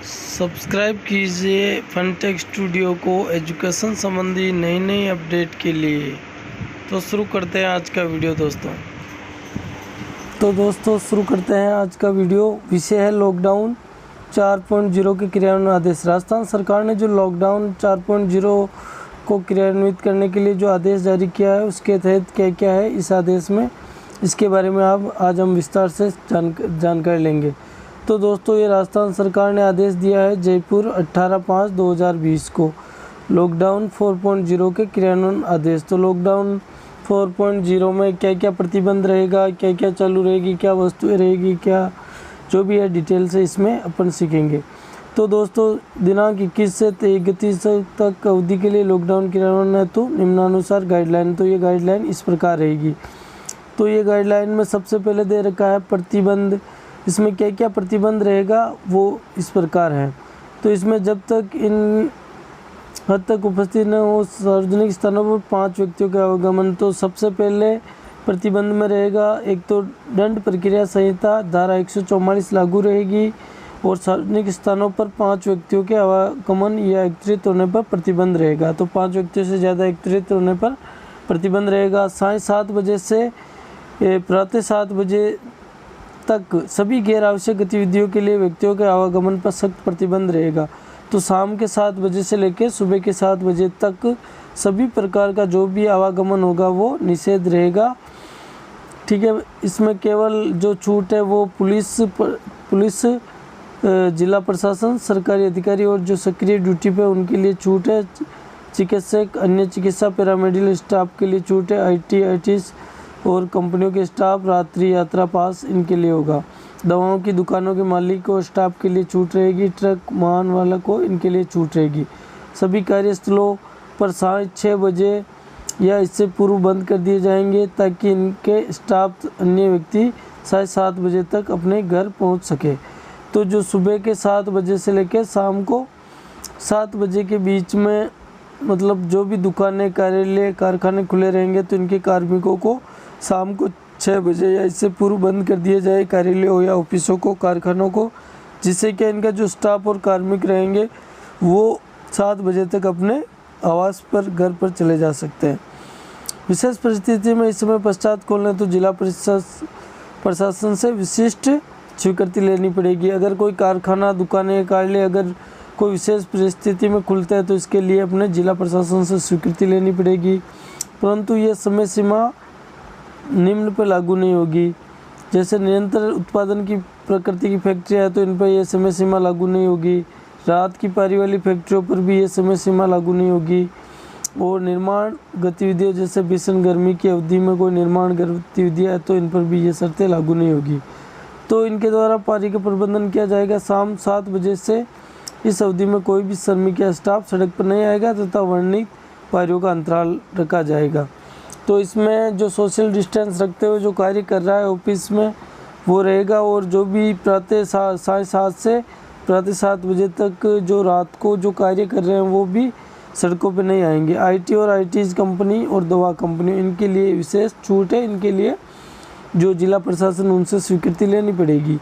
Subscribe कीजिए FunTech studio को education संबंधी नई अपडेट के लिए। तो शुरू करते हैं आज का वीडियो दोस्तों। शुरू करते हैं आज का वीडियो। विषय है लॉकडाउन 4.0 के क्रियान्वयन आदेश। राजस्थान सरकार ने जो लॉकडाउन 4.0 को क्रियान्वित करने के लिए जो आदेश जारी किया है उसके तहत क्या क्या है इस आदेश में, इसके बारे में आज हम विस्तार से जानकारी लेंगे। तो दोस्तों, ये राजस्थान सरकार ने आदेश दिया है जयपुर 18/5/2020 को लॉकडाउन 4.0 के क्रियान्वयन आदेश। तो लॉकडाउन 4.0 में क्या क्या प्रतिबंध रहेगा, क्या क्या चालू रहेगी, क्या वस्तुएं रहेगी, क्या जो भी है डिटेल से इसमें अपन सीखेंगे। तो दोस्तों, दिनांक 21 से 31 तक अवधि के लिए लॉकडाउन क्रियान्वयन है तो निम्नानुसार गाइडलाइन। तो ये गाइडलाइन इस प्रकार रहेगी। तो ये गाइडलाइन में सबसे पहले दे रखा है प्रतिबंध। इसमें क्या क्या प्रतिबंध रहेगा वो इस प्रकार है। तो इसमें जब तक इन हद तक उपस्थित न हो सार्वजनिक स्थानों पर 5 व्यक्तियों के आवागमन। तो सबसे पहले प्रतिबंध में रहेगा एक तो दंड प्रक्रिया संहिता धारा 144 लागू रहेगी और सार्वजनिक स्थानों पर 5 व्यक्तियों के आवागमन या एकत्रित होने पर प्रतिबंध रहेगा। तो 5 व्यक्तियों से ज़्यादा एकत्रित होने पर प्रतिबंध रहेगा। साढ़े 7 बजे से प्रातः 7 बजे तक सभी गैर आवश्यक गतिविधियों के लिए व्यक्तियों के आवागमन पर सख्त प्रतिबंध रहेगा। तो शाम के 7 बजे से लेकर सुबह के 7 बजे तक सभी प्रकार का जो भी आवागमन होगा वो निषेध रहेगा। ठीक है। इसमें केवल जो छूट है वो पुलिस जिला प्रशासन, सरकारी अधिकारी और जो सक्रिय ड्यूटी पे उनके लिए छूट है। चिकित्सक, अन्य चिकित्सा, पैरामेडिकल स्टाफ के लिए छूट है। आईटीज और कंपनियों के स्टाफ, रात्रि यात्रा पास इनके लिए होगा। दवाओं की दुकानों के मालिक और स्टाफ के लिए छूट रहेगी। ट्रक वाहन वाला को इनके लिए छूट रहेगी। सभी कार्यस्थलों पर 6:30 बजे या इससे पूर्व बंद कर दिए जाएंगे ताकि इनके स्टाफ अन्य व्यक्ति 7:30 बजे तक अपने घर पहुंच सके। तो जो सुबह के 7 बजे से लेकर शाम को 7 बजे के बीच में मतलब जो भी दुकानें, कार्यालय, कारखाने खुले रहेंगे तो इनके कार्मिकों को शाम को 6 बजे या इससे पूर्व बंद कर दिया जाए, कार्यालय हो या ऑफिसों को, कारखानों को, जिससे कि इनका जो स्टाफ और कार्मिक रहेंगे वो 7 बजे तक अपने आवास पर, घर पर चले जा सकते हैं। विशेष परिस्थिति में इस समय पश्चात खोलने तो जिला प्रशासन से विशिष्ट स्वीकृति लेनी पड़ेगी। अगर कोई कारखाना, दुकानें, कार्यालय अगर कोई विशेष परिस्थिति में खुलता है तो इसके लिए अपने जिला प्रशासन से स्वीकृति लेनी पड़ेगी। परंतु ये समय सीमा निम्न पर लागू नहीं होगी। जैसे निरंतर उत्पादन की प्रकृति की फैक्ट्रियाँ है तो इन पर यह समय सीमा लागू नहीं होगी। रात की पारी वाली फैक्ट्रियों पर भी ये समय सीमा लागू नहीं होगी। और निर्माण गतिविधियों जैसे भीषण गर्मी की अवधि में कोई निर्माण गतिविधियाँ है तो इन पर भी ये शर्तें लागू नहीं होगी। तो इनके द्वारा पारी का प्रबंधन किया जाएगा। शाम 7 बजे से इस अवधि में कोई भी श्रमिक या स्टाफ सड़क पर नहीं आएगा तथा वर्णित पारियों का अंतराल रखा जाएगा। तो इसमें जो सोशल डिस्टेंस रखते हुए जो कार्य कर रहा है ऑफिस में वो रहेगा। और जो भी प्रातः 7:30 से प्रातः 7 बजे तक जो रात को जो कार्य कर रहे हैं वो भी सड़कों पे नहीं आएंगे। आईटी और आईटीज कंपनी और दवा कंपनी इनके लिए विशेष छूट है। इनके लिए जो जिला प्रशासन उनसे स्वीकृति लेनी पड़ेगी।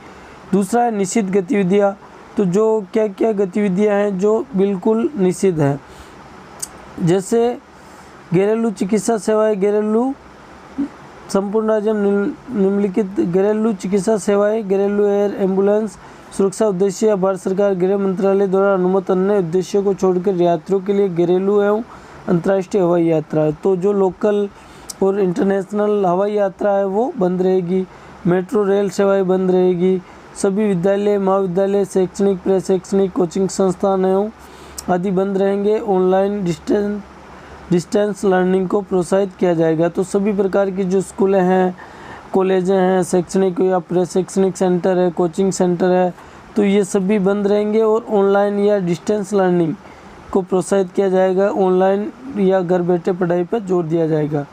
दूसरा है निषिद्ध गतिविधियाँ। तो जो क्या क्या गतिविधियाँ हैं जो बिल्कुल निषिद्ध हैं, जैसे घरेलू चिकित्सा सेवाएं, घरेलू संपूर्ण राज्य निम्नलिखित घरेलू चिकित्सा सेवाएं, घरेलू एयर एम्बुलेंस सुरक्षा उद्देश्य या भारत सरकार गृह मंत्रालय द्वारा अनुमत अन्य उद्देश्यों को छोड़कर यात्रियों के लिए घरेलू एवं अंतर्राष्ट्रीय हवाई यात्रा है। तो जो लोकल और इंटरनेशनल हवाई यात्रा है वो बंद रहेगी। मेट्रो रेल सेवाएं बंद रहेगी। सभी विद्यालय, महाविद्यालय, शैक्षणिक, प्रशैक्षणिक, कोचिंग संस्थान एवं आदि बंद रहेंगे। ऑनलाइन डिस्टेंस लर्निंग को प्रोत्साहित किया जाएगा। तो सभी प्रकार की जो स्कूलें हैं, कॉलेजें हैं, शैक्षणिक या प्रशैक्षणिक सेंटर है, कोचिंग सेंटर है, तो ये सभी बंद रहेंगे। और ऑनलाइन या डिस्टेंस लर्निंग को प्रोत्साहित किया जाएगा। ऑनलाइन या घर बैठे पढ़ाई पर जोर दिया जाएगा।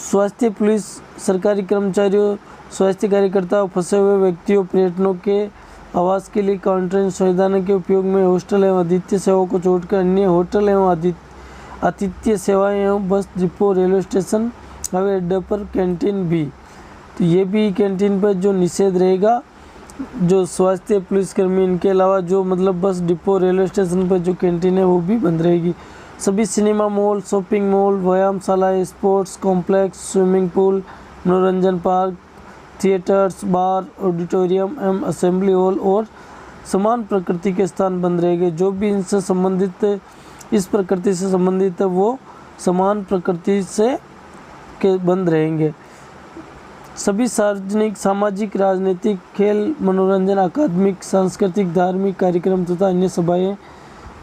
स्वास्थ्य, पुलिस, सरकारी कर्मचारियों, स्वास्थ्य कार्यकर्ताओं, फंसे हुए व्यक्तियों, पर्यटकों के आवास के लिए काउंटर सुविधाओं के उपयोग में हॉस्टल एवं आतिथ्य सेवाओं को छोड़कर अन्य होटल एवं आतिथ्य सेवाएं एवं बस डिपो, रेलवे स्टेशन, हवाई अड्डे पर कैंटीन भी। तो ये भी कैंटीन पर जो निषेध रहेगा जो स्वास्थ्य पुलिसकर्मी, इनके अलावा जो मतलब बस डिपो, रेलवे स्टेशन पर जो कैंटीन है वो भी बंद रहेगी। सभी सिनेमा मॉल, शॉपिंग मॉल, व्यायामशाला, स्पोर्ट्स कॉम्प्लेक्स, स्विमिंग पूल, मनोरंजन पार्क, थिएटर्स, बार, ऑडिटोरियम एवं असेंबली हॉल और समान प्रकृति के स्थान बंद रहेंगे। जो भी इनसे संबंधित, इस प्रकृति से संबंधित है वो समान प्रकृति से के बंद रहेंगे। सभी सार्वजनिक, सामाजिक, राजनीतिक, खेल, मनोरंजन, अकादमिक, सांस्कृतिक, धार्मिक कार्यक्रम तथा अन्य सभाएं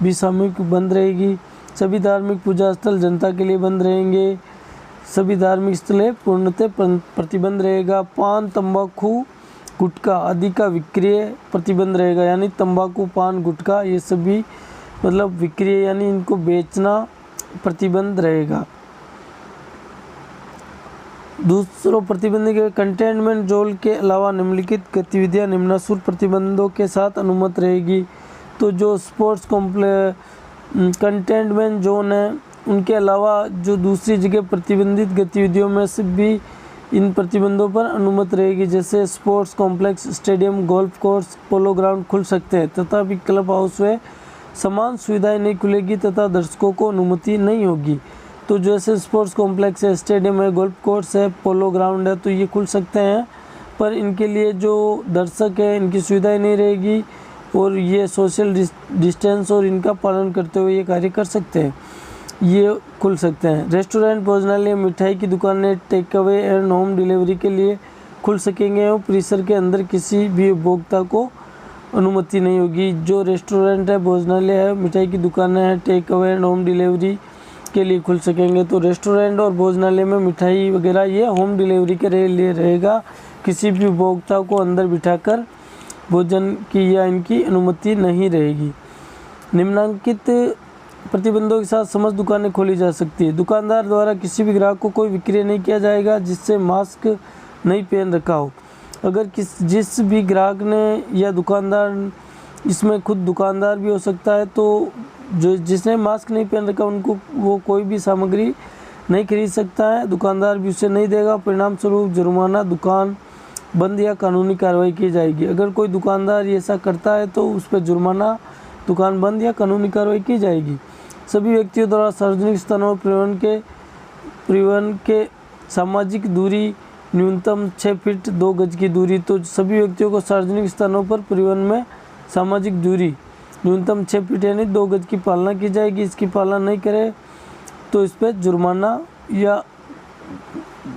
भी सामूहिक बंद रहेगी। सभी धार्मिक पूजा स्थल जनता के लिए बंद रहेंगे। सभी धार्मिक स्थलें पूर्णतः प्रतिबंध रहेगा। पान, तंबाकू, गुटखा आदि का विक्रय प्रतिबंध रहेगा, यानी तंबाकू, पान, गुटखा ये सभी मतलब विक्रय यानी इनको बेचना प्रतिबंध रहेगा। दूसरों प्रतिबंध के कंटेनमेंट जोन के अलावा निम्नलिखित गतिविधियां निम्नानुसार प्रतिबंधों के साथ अनुमत रहेगी। तो जो स्पोर्ट्स कंटेनमेंट जोन है उनके अलावा जो दूसरी जगह प्रतिबंधित गतिविधियों में से भी इन प्रतिबंधों पर अनुमत रहेगी। जैसे sports complex, stadium, golf course, polo ground खुल सकते हैं, तथापि क्लब हाउस में समान सुविधाएं नहीं खुलेगी तथा दर्शकों को अनुमति नहीं होगी। तो जैसे स्पोर्ट्स कॉम्प्लेक्स है, स्टेडियम है, गोल्फ कोर्स है, पोलो ग्राउंड है, तो ये खुल सकते हैं, पर इनके लिए जो दर्शक है इनकी सुविधाएं नहीं रहेगी और ये सोशल डिस्टेंस और इनका पालन करते हुए ये कार्य कर सकते हैं, ये खुल सकते हैं। रेस्टोरेंट, भोजनालय, मिठाई की दुकानें, takeaway and home delivery के लिए खुल सकेंगे और परिसर के अंदर किसी भी उपभोक्ता को अनुमति नहीं होगी। जो रेस्टोरेंट है, भोजनालय है, मिठाई की दुकानें हैं, takeaway and home delivery के लिए खुल सकेंगे। तो रेस्टोरेंट और भोजनालय में मिठाई वगैरह ये होम डिलीवरी के लिए रहेगा। किसी भी उपभोक्ता को अंदर बिठाकर भोजन की या इनकी अनुमति नहीं रहेगी। निम्नलिखित प्रतिबंधों के साथ समस्त दुकानें खोली जा सकती है। दुकानदार द्वारा किसी भी ग्राहक को कोई विक्रय नहीं किया जाएगा जिससे मास्क नहीं पहन रखा हो। अगर जिस भी ग्राहक ने या दुकानदार, इसमें खुद दुकानदार भी हो सकता है, तो जो जिसने मास्क नहीं पहन रखा उनको वो कोई भी सामग्री नहीं खरीद सकता है, दुकानदार भी उसे नहीं देगा। परिणाम स्वरूप जुर्माना, दुकान बंद या कानूनी कार्रवाई की जाएगी। अगर कोई दुकानदार ऐसा करता है तो उस पर जुर्माना, दुकान बंद या कानूनी कार्रवाई की जाएगी। सभी व्यक्तियों द्वारा सार्वजनिक स्थानों परिवहन के सामाजिक दूरी न्यूनतम 6 फीट 2 गज की दूरी। तो सभी व्यक्तियों को सार्वजनिक स्थानों पर परिवहन में सामाजिक दूरी न्यूनतम 6 फीट यानी 2 गज की पालना की जाएगी। इसकी पालना नहीं करे तो इस पर जुर्माना या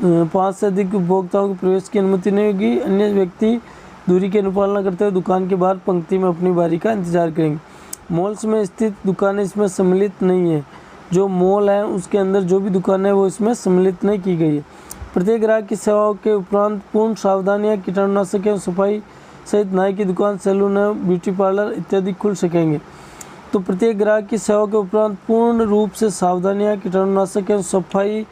5 से अधिक उपभोक्ताओं के प्रवेश की अनुमति नहीं होगी। अन्य व्यक्ति दूरी की अनुपालना करते हुए दुकान के बाहर पंक्ति में अपनी बारी का इंतजार करेंगे। मॉल्स में स्थित दुकानें इसमें सम्मिलित नहीं है। जो मॉल है उसके अंदर जो भी दुकानें है वो इसमें सम्मिलित नहीं की गई है। प्रत्येक ग्राहक की सेवाओं के उपरांत पूर्ण सावधानियां, कीटाणुनाशक एवं सफाई सहित नाई की दुकान, सैलून, ब्यूटी पार्लर इत्यादि खुल सकेंगे। तो प्रत्येक ग्राहक की सेवा के उपरांत पूर्ण रूप से सावधानियां, कीटाणुनाशक एवं सफाई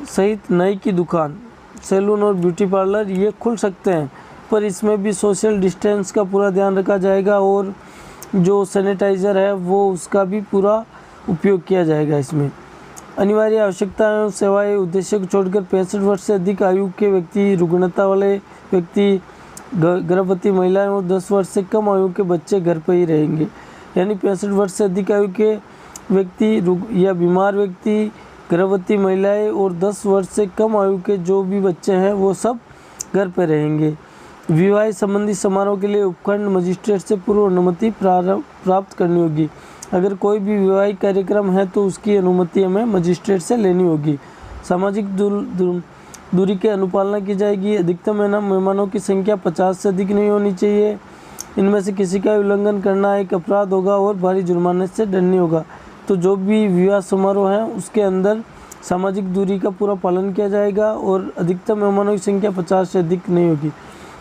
सहित नाई की दुकान, सैलून और ब्यूटी पार्लर ये खुल सकते हैं, पर इसमें भी सोशल डिस्टेंस का पूरा ध्यान रखा जाएगा और जो सैनिटाइज़र है वो उसका भी पूरा उपयोग किया जाएगा। इसमें अनिवार्य आवश्यकताएं एवं सेवाएं उद्देश्य को छोड़कर 65 वर्ष से अधिक आयु के व्यक्ति, रुग्णता वाले व्यक्ति, गर्भवती महिलाएं और 10 वर्ष से कम आयु के बच्चे घर पर ही रहेंगे। यानी 65 वर्ष से अधिक आयु के व्यक्ति या बीमार व्यक्ति, गर्भवती महिलाएं और 10 वर्ष से कम आयु के जो भी बच्चे हैं वो सब घर पर रहेंगे। विवाह संबंधी समारोह के लिए उपखंड मजिस्ट्रेट से पूर्व अनुमति प्राप्त करनी होगी। अगर कोई भी विवाहिक कार्यक्रम है तो उसकी अनुमति हमें मजिस्ट्रेट से लेनी होगी। सामाजिक दूरी की अनुपालना की जाएगी। अधिकतम मेहमानों की संख्या 50 से अधिक नहीं होनी चाहिए। इनमें से किसी का उल्लंघन करना एक अपराध होगा और भारी जुर्माने से दंडनीय होगा। तो जो भी विवाह समारोह है उसके अंदर सामाजिक दूरी का पूरा पालन किया जाएगा और अधिकतम मेहमानों की संख्या 50 से अधिक नहीं होगी।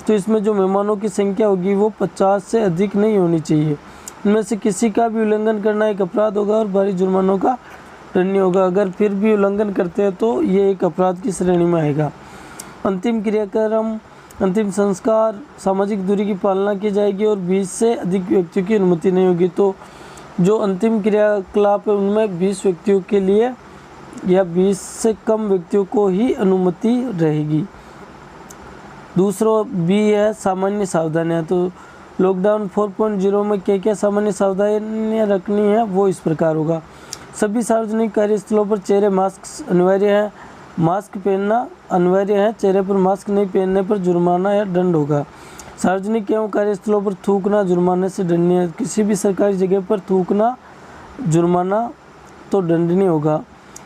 तो इसमें जो मेहमानों की संख्या होगी वो 50 से अधिक नहीं होनी चाहिए। इनमें से किसी का भी उल्लंघन करना एक अपराध होगा और भारी जुर्मानों का दंडनीय होगा। अगर फिर भी उल्लंघन करते हैं तो ये एक अपराध की श्रेणी में आएगा। अंतिम क्रियाक्रम, अंतिम संस्कार, सामाजिक दूरी की पालना की जाएगी और 20 से अधिक व्यक्तियों की अनुमति नहीं होगी। तो जो अंतिम क्रियाकलाप है उनमें 20 व्यक्तियों के लिए या 20 से कम व्यक्तियों को ही अनुमति रहेगी। दूसरा बी है सामान्य सावधानियाँ। तो लॉकडाउन 4.0 में क्या क्या सामान्य सावधानियाँ रखनी है वो इस प्रकार होगा। सभी सार्वजनिक कार्यस्थलों पर चेहरे मास्क अनिवार्य है, मास्क पहनना अनिवार्य है, चेहरे पर मास्क नहीं पहनने पर जुर्माना या दंड होगा। सार्वजनिक एवं कार्यस्थलों पर थूकना जुर्माने से दंडनीय है। किसी भी सरकारी जगह पर थूकना जुर्माना तो दंडनीय होगा।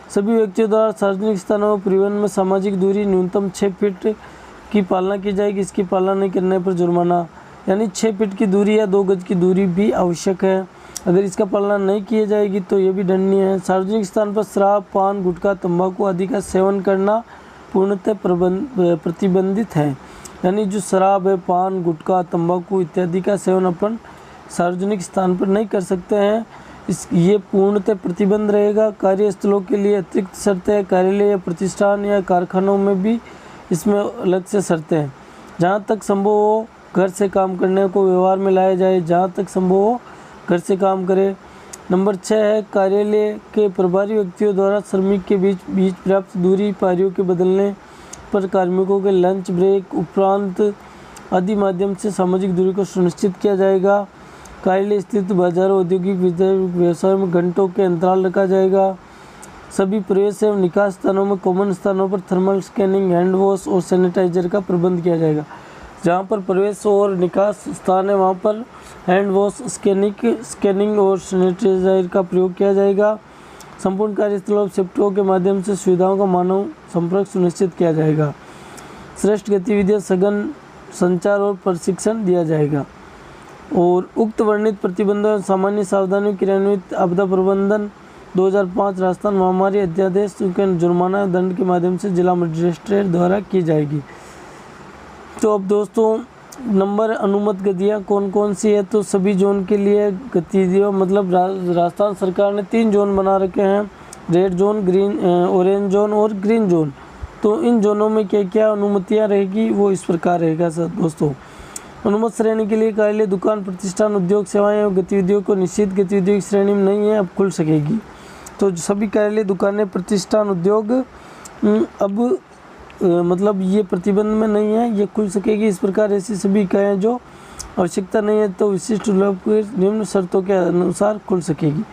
सभी व्यक्तियों द्वारा सार्वजनिक स्थानों में परिवहन में सामाजिक दूरी न्यूनतम 6 फीट की पालना की जाएगी। इसकी पालना नहीं करने पर जुर्माना, यानी 6 फीट की दूरी या 2 गज की दूरी भी आवश्यक है। अगर इसका पालना नहीं किया जाएगी तो ये भी दंडनीय है। सार्वजनिक स्थान पर शराब, पान, गुटखा, तंबाकू आदि का सेवन करना पूर्णतः प्रतिबंधित है। यानी जो शराब है, पान, गुटखा, तंबाकू इत्यादि का सेवन अपन सार्वजनिक स्थान पर नहीं कर सकते हैं। ये पूर्णतः प्रतिबंध रहेगा। कार्यस्थलों के लिए अतिरिक्त शर्तें हैं। कार्यालय या प्रतिष्ठान या कारखानों में भी इसमें अलग से शर्तें हैं। जहाँ तक संभव हो घर से काम करने को व्यवहार में लाया जाए, जहाँ तक संभव हो घर से काम करे। नंबर 6 है कार्यालय के प्रभारी व्यक्तियों द्वारा श्रमिक के बीच पर्याप्त दूरी पारियों के बदलने पर कार्मिकों के लंच ब्रेक उपरांत आदि माध्यम से सामाजिक दूरी को सुनिश्चित किया जाएगा। कार्यालय स्थित बाजारों, औद्योगिक व्यवसायों में घंटों के अंतराल रखा जाएगा। सभी प्रवेश एवं निकास स्थानों में कॉमन स्थानों पर थर्मल स्कैनिंग, हैंड वॉश और सैनिटाइजर का प्रबंध किया जाएगा। जहाँ पर प्रवेश और निकास स्थान है वहाँ पर हैंड वॉश, स्कैनिंग और सैनिटाइजर का प्रयोग किया जाएगा। संपूर्ण कार्यस्थलों शिफ्टों के माध्यम से सुविधाओं का मानव संपर्क सुनिश्चित किया जाएगा। श्रेष्ठ गतिविधियाँ, सघन संचार और प्रशिक्षण दिया जाएगा। और उक्त वर्णित प्रतिबंधों और सामान्य सावधानियों क्रियान्वित आपदा प्रबंधन 2005 राजस्थान महामारी अध्यादेश के जुर्माना दंड के माध्यम से जिला मजिस्ट्रेट द्वारा की जाएगी। तो अब दोस्तों नंबर अनुमत गतियाँ कौन कौन सी है, तो सभी जोन के लिए गतिविधियों मतलब राजस्थान सरकार ने 3 जोन बना रखे हैं, red zone, green orange zone और ग्रीन जोन। तो इन जोनों में क्या क्या अनुमतियाँ रहेगी वो इस प्रकार रहेगा सर दोस्तों। अनुमत श्रेणी के लिए कार्यालय, दुकान, प्रतिष्ठान, उद्योग, सेवाएं और गतिविधियों को निश्चित गतिविधियों की श्रेणी में नहीं है, अब खुल सकेगी। तो सभी कार्यालय, दुकानें, प्रतिष्ठान, उद्योग अब मतलब ये प्रतिबंध में नहीं है, ये खुल सकेगी। इस प्रकार ऐसी सभी इकाइयाँ जो आवश्यकता नहीं है तो विशिष्ट निम्न शर्तों के अनुसार खुल सकेगी।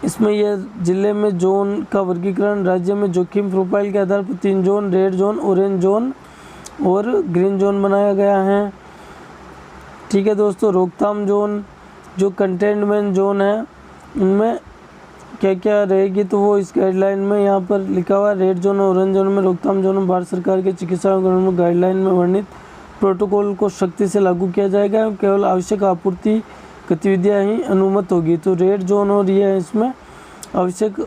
इसमें यह जिले में जोन का वर्गीकरण, राज्य में जोखिम प्रोफाइल के आधार पर 3 zone, red zone, orange zone और ग्रीन जोन बनाया गया है। ठीक है दोस्तों। रोकथाम जोन जो कंटेनमेंट जोन है उनमें क्या क्या रहेगी तो वो इस गाइडलाइन में यहाँ पर लिखा हुआ है। रेड जोन और ऑरेंज जोन में रोकथाम जोन में भारत सरकार के चिकित्सा उपकरण गाइडलाइन में वर्णित प्रोटोकॉल को सख्ती से लागू किया जाएगा। केवल आवश्यक आपूर्ति गतिविधियाँ ही अनुमत होगी। तो रेड जोन और ये है इसमें आवश्यक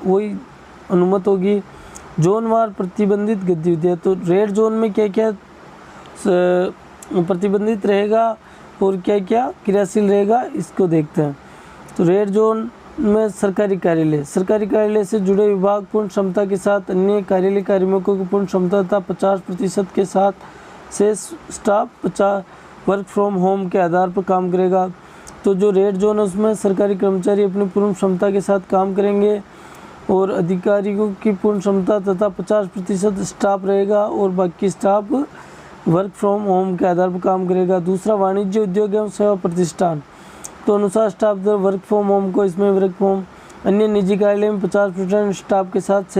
वही अनुमत होगी। जोनवार प्रतिबंधित गतिविधियाँ, तो रेड जोन में क्या क्या प्रतिबंधित रहेगा और क्या क्या क्रियाशील रहेगा इसको देखते हैं। तो रेड जोन में सरकारी कार्यालय से जुड़े विभाग पूर्ण क्षमता के साथ अन्य कार्यालय कार्मिकों की पूर्ण क्षमता तथा 50% के साथ शेष स्टाफ 50 वर्क फ्रॉम होम के आधार पर काम करेगा। तो जो रेड जोन है उसमें सरकारी कर्मचारी अपनी पूर्ण क्षमता के साथ काम करेंगे और अधिकारियों की पूर्ण क्षमता तथा 50% स्टाफ रहेगा और बाकी स्टाफ वर्क फ्रॉम होम के आधार पर काम करेगा। दूसरा वाणिज्य, उद्योग एवं सेवा प्रतिष्ठान, तो अनुसार स्टाफ दर वर्क फ्रॉम होम को इसमें वर्क फ्रॉम अन्य निजी कार्यालय में 50% स्टाफ के साथ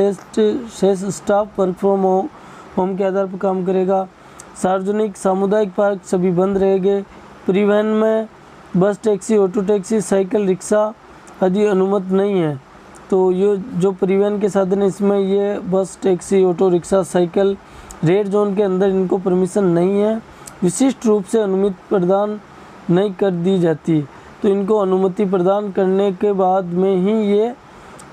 शेष स्टाफ वर्क फ्रॉम होम के आधार पर काम करेगा। सार्वजनिक सामुदायिक पार्क सभी बंद रहेंगे। परिवहन में बस, taxi, auto taxi, cycle, rickshaw आदि अनुमत नहीं है। तो ये जो परिवहन के साधन है इसमें ये बस, taxi, auto rickshaw, cycle red zone के अंदर इनको परमिशन नहीं है। विशिष्ट रूप से अनुमति प्रदान नहीं कर दी जाती, तो इनको अनुमति प्रदान करने के बाद में ही ये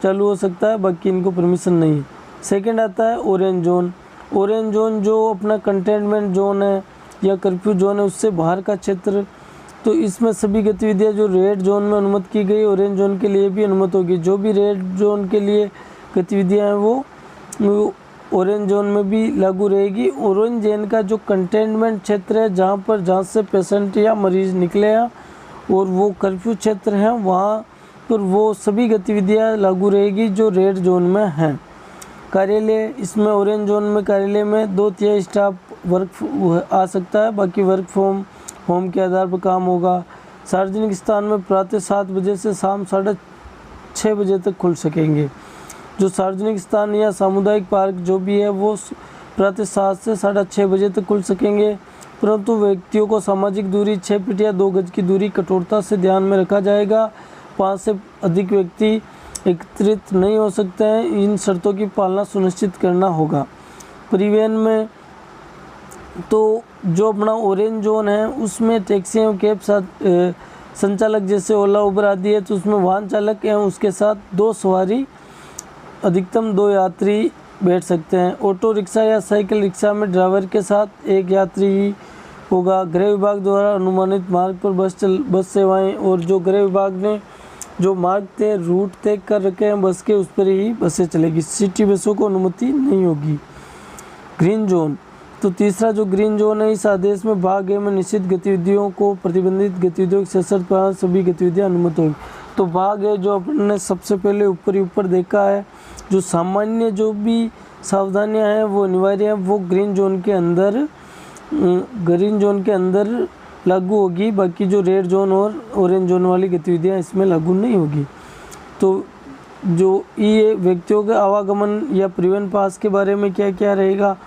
चालू हो सकता है, बाकी इनको परमिशन नहीं है। सेकंड आता है ऑरेंज जोन। ऑरेंज जोन जो अपना कंटेनमेंट जोन है या कर्फ्यू जोन है उससे बाहर का क्षेत्र, तो इसमें सभी गतिविधियां जो रेड जोन में अनुमत की गई ऑरेंज जोन के लिए भी अनुमत होगी। जो भी रेड जोन के लिए गतिविधियां हैं वो ऑरेंज जोन में भी लागू रहेगी। ऑरेंज जोन का जो कंटेनमेंट क्षेत्र है जहाँ से पेशेंट या मरीज़ निकले हैं और वो कर्फ्यू क्षेत्र हैं वहाँ पर वो सभी गतिविधियाँ लागू रहेगी जो रेड जोन में हैं। कार्यालय, इसमें ऑरेंज जोन में कार्यालय में 2/3 स्टाफ वर्क आ सकता है, बाकी वर्क फ्रॉम होम के आधार पर काम होगा। सार्वजनिक स्थान में प्रातः 7 बजे से शाम 6:30 बजे तक खुल सकेंगे। जो सार्वजनिक स्थान या सामुदायिक पार्क जो भी है वो प्रातः 7 से 6:30 बजे तक खुल सकेंगे, परंतु व्यक्तियों को सामाजिक दूरी 6 फीट या 2 गज की दूरी कठोरता से ध्यान में रखा जाएगा। 5 से अधिक व्यक्ति एकत्रित नहीं हो सकते हैं, इन शर्तों की पालना सुनिश्चित करना होगा। परिवहन में तो जो अपना ऑरेंज जोन है उसमें टैक्सी एवं कैब संचालक जैसे ओला उबर आदि है, तो उसमें वाहन चालक एवं उसके साथ 2 सवारी अधिकतम 2 यात्री बैठ सकते हैं। ऑटो रिक्शा या साइकिल रिक्शा में ड्राइवर के साथ 1 यात्री ही होगा। गृह विभाग द्वारा अनुमानित मार्ग पर बस सेवाएं, और जो गृह विभाग ने जो मार्ग तय रूट तय कर रखे हैं बस के, उस पर ही बसें चलेगी। सिटी बसों को अनुमति नहीं होगी। ग्रीन जोन, तो तीसरा जो ग्रीन जोन है, इस आदेश में भाग ए में निश्चित गतिविधियों को प्रतिबंधित गतिविधियों के सशर्त पालन सभी गतिविधियां अनुमत होगी। तो भाग ए जो अपने सबसे पहले ऊपर देखा है, जो सामान्य जो भी सावधानियां हैं वो अनिवार्य हैं, वो ग्रीन जोन के अंदर लागू होगी। बाकी जो रेड जोन और ऑरेंज जोन वाली गतिविधियां इसमें लागू नहीं होगी। तो जो ये व्यक्तियों के आवागमन या परिवहन पास के बारे में क्या क्या रहेगा,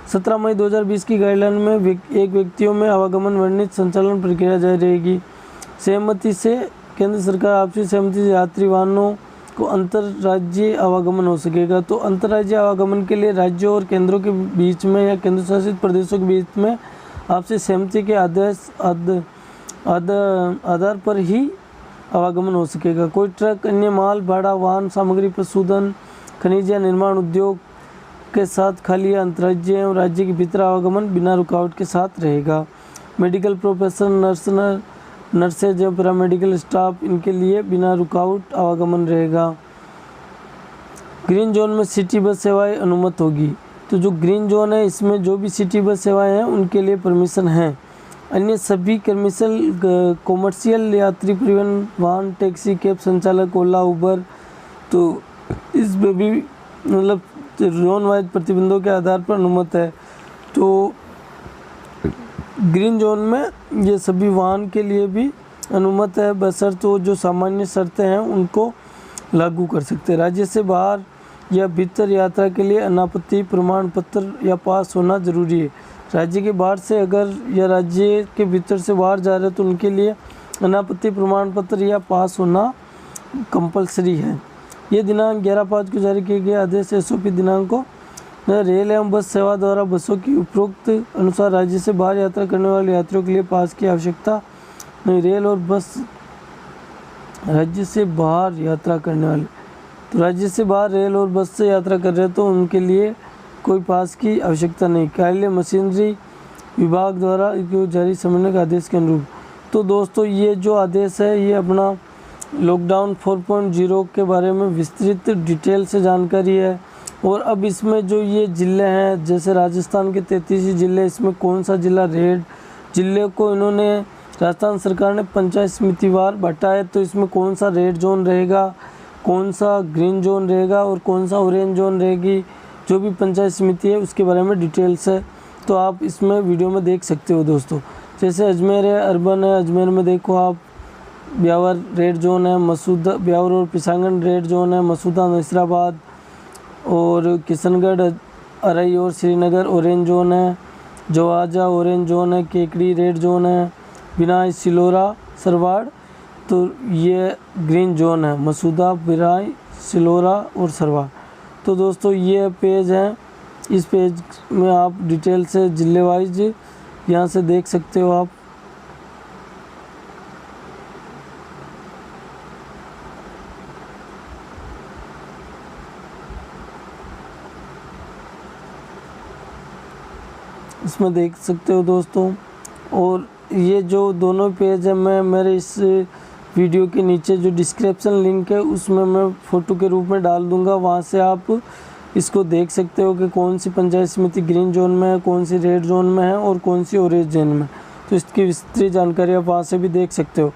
17 मई 2020 की गाइडलाइन में एक व्यक्तियों में आवागमन वर्णित संचालन प्रक्रिया जारी रहेगी। सहमति से केंद्र सरकार आपसी सहमति से यात्री वाहनों को अंतर्राज्यीय आवागमन हो सकेगा। तो अंतर्राज्यीय आवागमन के लिए राज्यों और केंद्रों के बीच में या केंद्र शासित प्रदेशों के बीच में आपसी सहमति के आधार पर ही आवागमन हो सकेगा। कोई ट्रक, अन्य माल भाड़ा वाहन, सामग्री प्रशोधन, खनिज या निर्माण उद्योग के साथ खाली अंतर्राज्यीय एवं राज्य के भीतर आवागमन बिना रुकावट के साथ रहेगा। मेडिकल प्रोफेशनल नर्सेज एवं पैरामेडिकल स्टाफ, इनके लिए बिना रुकावट आवागमन रहेगा। ग्रीन जोन में सिटी बस सेवाएं अनुमत होगी। तो जो ग्रीन जोन है इसमें जो भी सिटी बस सेवाएं हैं उनके लिए परमिशन है। अन्य सभी कॉमर्शियल यात्री परिवहन वाहन, टैक्सी, कैब संचालक, ओला, उबर, तो इसमें भी मतलब जोन वाइज प्रतिबंधों के आधार पर अनुमत है। तो ग्रीन जोन में ये सभी वाहन के लिए भी अनुमत है, बशर्ते तो जो सामान्य शर्तें हैं उनको लागू कर सकते हैं। राज्य से बाहर या भीतर यात्रा के लिए अनापत्ति प्रमाण पत्र या पास होना जरूरी है। राज्य के बाहर से अगर या राज्य के भीतर से बाहर जा रहे हैं तो उनके लिए अनापत्ति प्रमाण पत्र या पास होना कंपलसरी है। ये दिनांक 11/5 को जारी किए गए आदेश SOP दिनांक को रेल एवं बस सेवा द्वारा बसों की उपरोक्त अनुसार राज्य से बाहर यात्रा करने वाले यात्रियों के लिए पास की आवश्यकता नहीं। रेल और बस राज्य से बाहर यात्रा करने वाले, तो राज्य से बाहर रेल और बस से यात्रा कर रहे हैं तो उनके लिए कोई पास की आवश्यकता नहीं। कार्यालय मशीनरी विभाग द्वारा जारी समन्वय के आदेश के अनुरूप। तो दोस्तों ये जो आदेश है ये अपना लॉकडाउन 4.0 के बारे में विस्तृत डिटेल से जानकारी है। और अब इसमें जो ये ज़िले हैं, जैसे राजस्थान के 33 ज़िले, इसमें कौन सा ज़िला रेड ज़िले को इन्होंने राजस्थान सरकार ने पंचायत समितिवार बांटा है, तो इसमें कौन सा रेड जोन रहेगा, कौन सा ग्रीन जोन रहेगा और कौन सा ऑरेंज जोन रहेगी, जो भी पंचायत समिति है उसके बारे में डिटेल्स है। तो आप इसमें वीडियो में देख सकते हो दोस्तों। जैसे अजमेर है, अर्बन है, अजमेर में देखो आप ब्यावर रेड जोन है, मसूदा ब्यावर और पिसांगन रेड जोन है, मसूदा नसीराबाद और किशनगढ़, अरई और श्रीनगर ऑरेंज जोन है, जवाजा ऑरेंज जोन है, केकड़ी रेड जोन है, बिनाई, सिलोरा, सरवाड़, तो ये ग्रीन जोन है, मसूदा, बिनाई, सिलोरा और सरवाड़। तो दोस्तों ये पेज है, इस पेज में आप डिटेल से जिले वाइज यहाँ से देख सकते हो आप। इसमें देख सकते हो दोस्तों। और ये जो दोनों पेज है मैं मेरे इस वीडियो के नीचे जो डिस्क्रिप्शन लिंक है उसमें मैं फ़ोटो के रूप में डाल दूंगा, वहाँ से आप इसको देख सकते हो कि कौन सी पंचायत समिति ग्रीन जोन में है, कौन सी रेड जोन में है और कौन सी ऑरेंज जोन में। तो इसकी विस्तृत जानकारी आप वहाँ से भी देख सकते हो।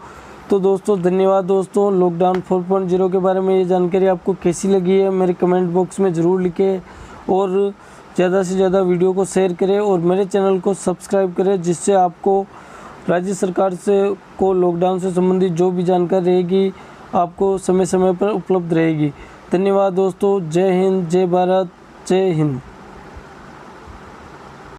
तो दोस्तों धन्यवाद दोस्तों। लॉकडाउन 4.0 के बारे में ये जानकारी आपको कैसी लगी है मेरे कमेंट बॉक्स में ज़रूर लिखें। और ज़्यादा से ज़्यादा वीडियो को शेयर करें और मेरे चैनल को सब्सक्राइब करें, जिससे आपको राज्य सरकार से को लॉकडाउन से संबंधित जो भी जानकारी रहेगी आपको समय समय पर उपलब्ध रहेगी। धन्यवाद दोस्तों। जय हिंद, जय भारत, जय हिंद।